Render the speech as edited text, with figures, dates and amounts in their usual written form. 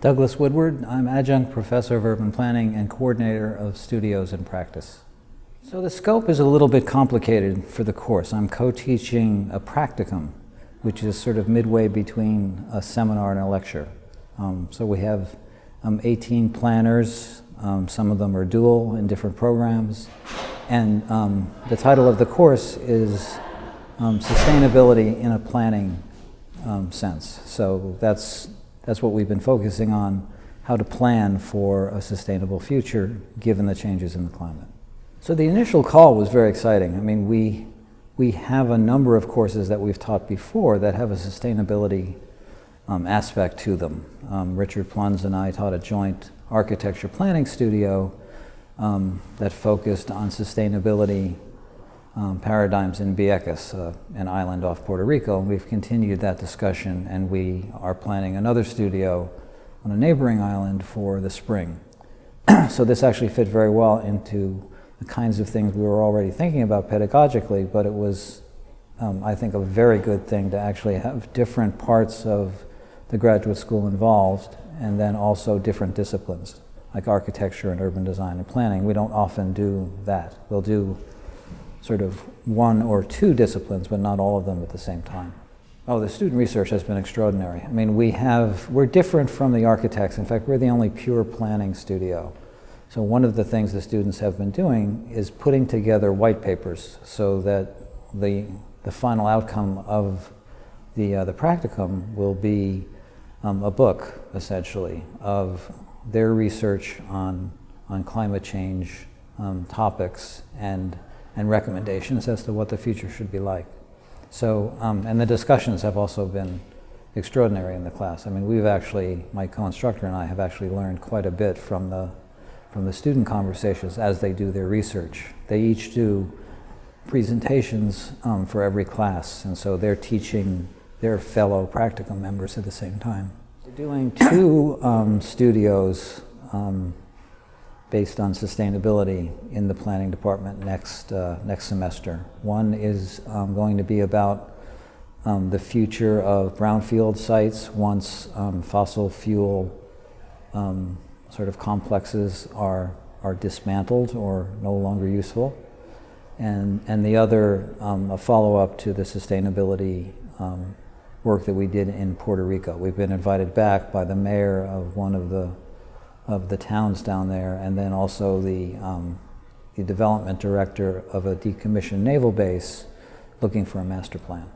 Douglas Woodward. I'm adjunct professor of urban planning and coordinator of studios in practice. So the scope is a little bit complicated for the course. I'm co-teaching a practicum, which is sort of midway between a seminar and a lecture. So we have 18 planners. Some of them are dual in different programs. And the title of the course is Sustainability in a Planning Sense. So that's what we've been focusing on, how to plan for a sustainable future given the changes in the climate. So the initial call was very exciting. I mean, we have a number of courses that we've taught before that have a sustainability aspect to them. Richard Plunz and I taught a joint architecture planning studio that focused on sustainability paradigms in Vieques, an island off Puerto Rico. We've continued that discussion, and we are planning another studio on a neighboring island for the spring. So this actually fit very well into the kinds of things we were already thinking about pedagogically, but it was, I think, a very good thing to actually have different parts of the graduate school involved, and then also different disciplines, like architecture and urban design and planning. We don't often do that. We'll do sort of one or two disciplines, but not all of them at the same time. Oh, the student research has been extraordinary. I mean, we're different from the architects. In fact, we're the only pure planning studio. So one of the things the students have been doing is putting together white papers so that the final outcome of the practicum will be a book, essentially, of their research on climate change topics and recommendations as to what the future should be like. So, and the discussions have also been extraordinary in the class. I mean, my co-instructor and I have actually learned quite a bit from the student conversations as they do their research. They each do presentations for every class, and so they're teaching their fellow practicum members at the same time. We're doing two studios based on sustainability in the planning department next semester. One is going to be about the future of brownfield sites once fossil fuel sort of complexes are dismantled or no longer useful. And the other, a follow-up to the sustainability work that we did in Puerto Rico. We've been invited back by the mayor of one of the towns down there, and then also the development director of a decommissioned naval base looking for a master plan.